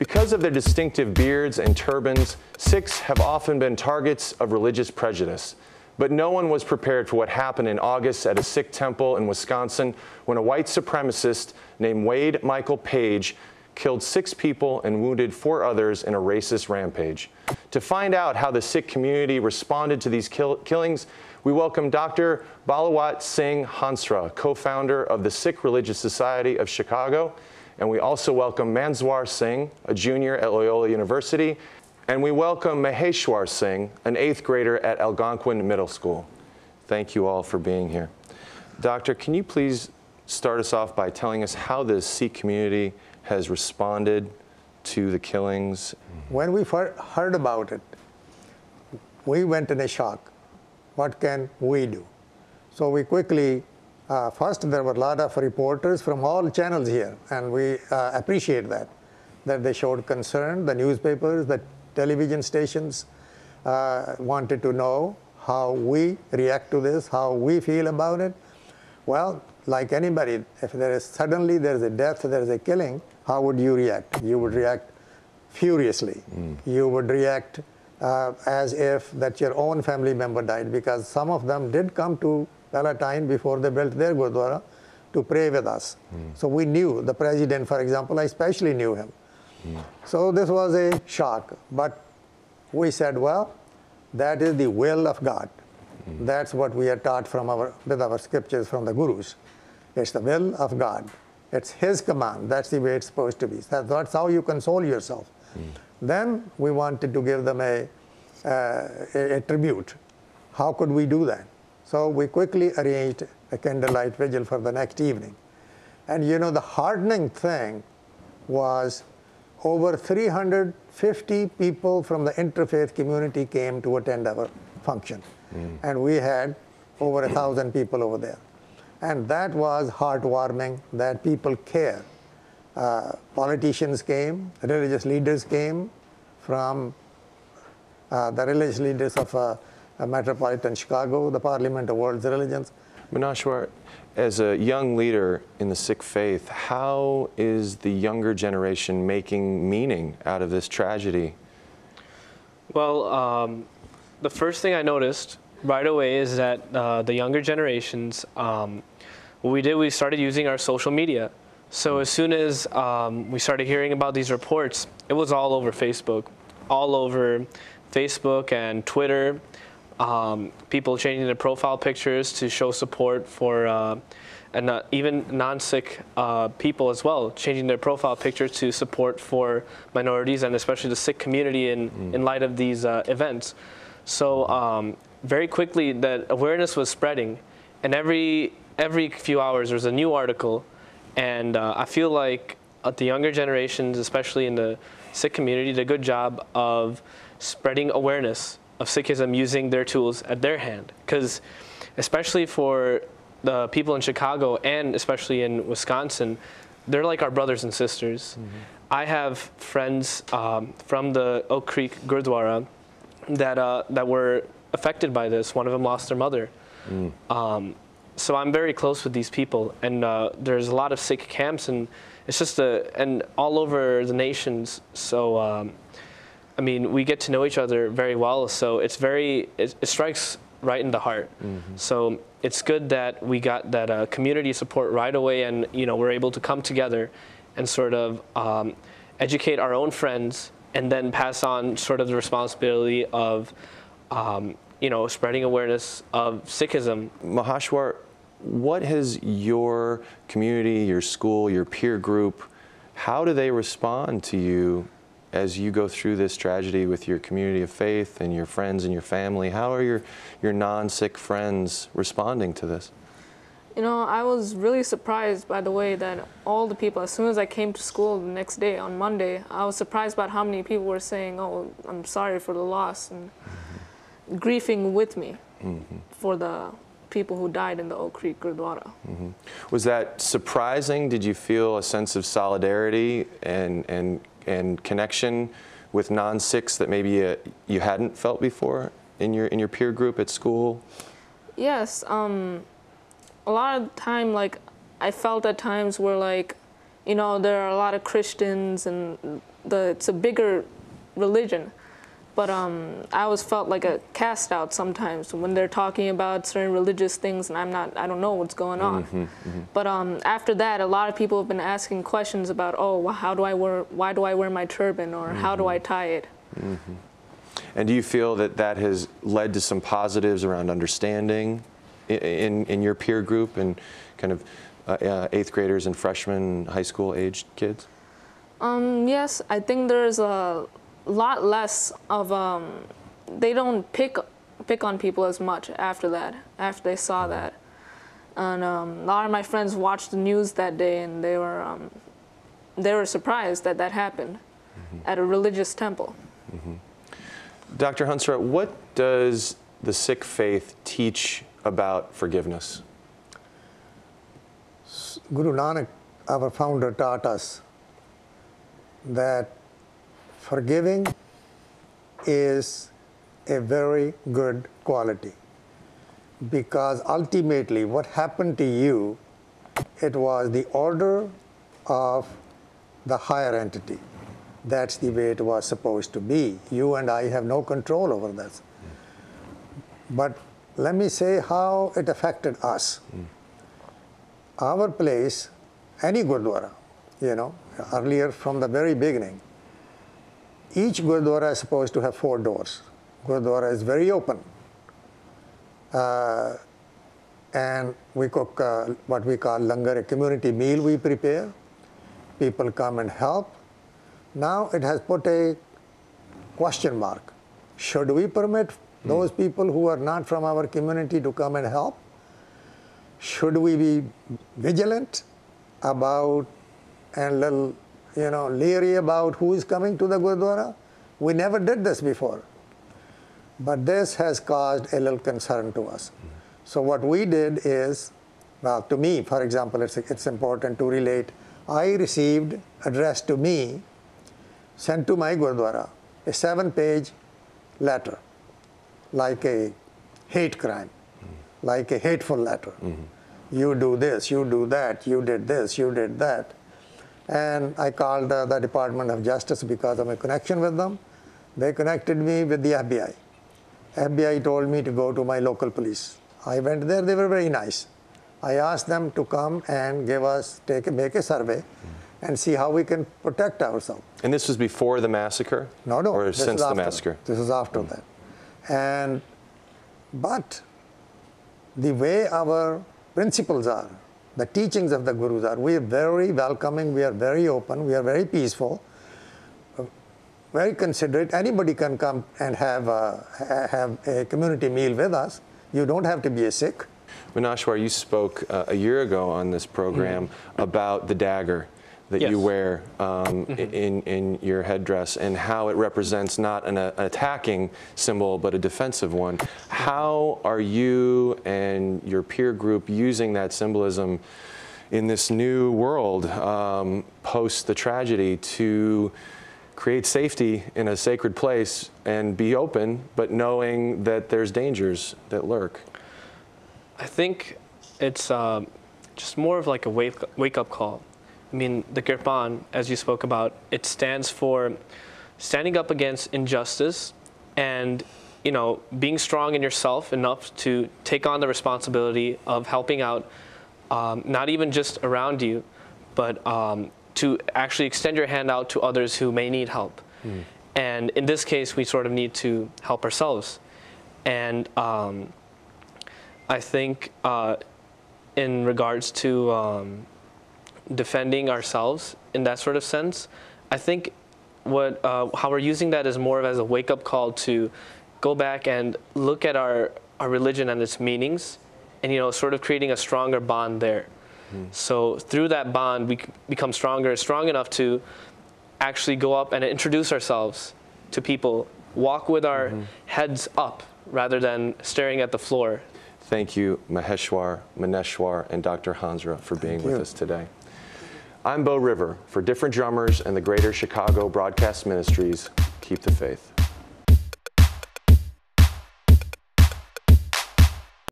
Because of their distinctive beards and turbans, Sikhs have often been targets of religious prejudice. But no one was prepared for what happened in August at a Sikh temple in Wisconsin when a white supremacist named Wade Michael Page killed 6 people and wounded 4 others in a racist rampage. To find out how the Sikh community responded to these killings, we welcome Dr. Balawat Singh Hansra, co-founder of the Sikh Religious Society of Chicago, and we also welcome Manzwar Singh, a junior at Loyola University, and we welcome Maheshwar Singh, an 8th grader at Algonquin Middle School. Thank you all for being here. Doctor, can you please start us off by telling us how the Sikh community has responded to the killings? When we heard about it, we went in a shock. What can we do? So we quickly, first there were a lot of reporters from all channels here, and we appreciate that they showed concern. The newspapers, the television stations wanted to know how we react to this, how we feel about it. Well, like anybody, if suddenly there's a death, there's a killing, how would you react? You would react furiously. You would react as if that your own family member died, because some of them did come to Palatine before they built their Gurdwara to pray with us. So we knew the president, for example, I especially knew him. So this was a shock, but we said, well, that is the will of God. That's what we are taught from with our scriptures from the gurus. It's the will of God. It's His command. That's the way it's supposed to be. That's how you console yourself. Then we wanted to give them a tribute. How could we do that? So we quickly arranged a candlelight vigil for the next evening. And you know, the heartening thing was over 350 people from the interfaith community came to attend our function. And we had over 1,000 people over there. And that was heartwarming, that people care. Politicians came, religious leaders came from the religious leaders of metropolitan Chicago, the Parliament of World Religions. Manashwar, as a young leader in the Sikh faith, how is the younger generation making meaning out of this tragedy? Well, the first thing I noticed right away is that the younger generations, what we did, we started using our social media. So as soon as we started hearing about these reports, it was all over Facebook and Twitter. People changing their profile pictures to show support for, and even non-Sikh people as well, changing their profile pictures to support for minorities and especially the Sikh community in light of these events. So very quickly that awareness was spreading, and every few hours there's a new article, and I feel like the younger generations, especially in the Sikh community, did a good job of spreading awareness of Sikhism using their tools at their hand. Because especially for the people in Chicago and especially in Wisconsin, they're like our brothers and sisters. I have friends from the Oak Creek Gurdwara that were affected by this. One of them lost their mother. So I'm very close with these people, and there's a lot of Sikh camps, and it's just and all over the nations. So I mean, we get to know each other very well. So it's it strikes right in the heart. So it's good that we got that community support right away, and we're able to come together and sort of educate our own friends, and then pass on sort of the responsibility of spreading awareness of Sikhism. Maheshwar, what has your community, your school, your peer group, how do they respond to you as you go through this tragedy with your community of faith and your friends and your family? How are your non-Sikh friends responding to this? I was really surprised by the way that all the people, as soon as I came to school the next day, on Monday, I was surprised about how many people were saying, oh, I'm sorry for the loss, and grieving with me for the people who died in the Oak Creek Gurdwara. Was that surprising? Did you feel a sense of solidarity and connection with non-Sikhs that maybe you hadn't felt before in your peer group at school? Yes. A lot of the time, like, I felt at times where, like, you know, there are a lot of Christians and it's a bigger religion. But I always felt like a cast out sometimes when they're talking about certain religious things and I don't know what's going on. But after that, a lot of people have been asking questions about, oh, why do I wear my turban, or how do I tie it? And do you feel that that has led to some positives around understanding in your peer group and kind of 8th graders and freshmen, high school aged kids? Yes, I think there's a lot less of they don't pick on people as much after they saw that. And a lot of my friends watched the news that day, and they were surprised that happened at a religious temple. Dr. Hansra, what does the Sikh faith teach about forgiveness? Guru Nanak, our founder, taught us that forgiving is a very good quality, because ultimately what happened to you, it was the order of the higher entity. That's the way it was supposed to be. You and I have no control over that. But let me say how it affected us. Our place, any Gurdwara, you know, earlier from the very beginning, each Gurdwara is supposed to have 4 doors. Gurdwara is very open. And we cook what we call langar, a community meal we prepare. People come and help. Now it has put a question mark. Should we permit those people who are not from our community to come and help? Should we be vigilant about and little, you know, leery about who is coming to the Gurdwara? We never did this before. But this has caused a little concern to us. So what we did is, well, to me, for example, it's important to relate. I received, addressed to me, sent to my Gurdwara, a 7-page letter, like a hate crime, like a hateful letter. You do this, you do that, you did this, you did that. And I called the Department of Justice because of my connection with them. They connected me with the FBI. FBI told me to go to my local police. I went there, they were very nice. I asked them to come and make a survey and see how we can protect ourselves. And this was before the massacre? No, or since the massacre? This is after that. But the way our principles are, the teachings of the Gurus are, we are very welcoming, we are very open, we are very peaceful, very considerate. Anybody can come and have a community meal with us. You don't have to be a Sikh. Manashwar, you spoke a year ago on this program about the dagger that you wear in your headdress and how it represents not an attacking symbol but a defensive one. How are you and your peer group using that symbolism in this new world post the tragedy to create safety in a sacred place and be open, but knowing that there's dangers that lurk? I think it's just more of like a wake-up call. I mean, the Kirpan, as you spoke about, it stands for standing up against injustice and, you know, being strong in yourself enough to take on the responsibility of helping out, not even just around you, but to actually extend your hand out to others who may need help. And in this case, we sort of need to help ourselves. And I think in regards to defending ourselves in that sort of sense, I think how we're using that is more of as a wake-up call to go back and look at our religion and its meanings, and, you know, sort of creating a stronger bond there. So through that bond, we become stronger, strong enough to actually go up and introduce ourselves to people, walk with our heads up rather than staring at the floor. Thank you, Maheshwar, Maneshwar, and Dr. Hansra for being with us today. I'm Bo River. For Different Drummers and the Greater Chicago Broadcast Ministries, keep the faith.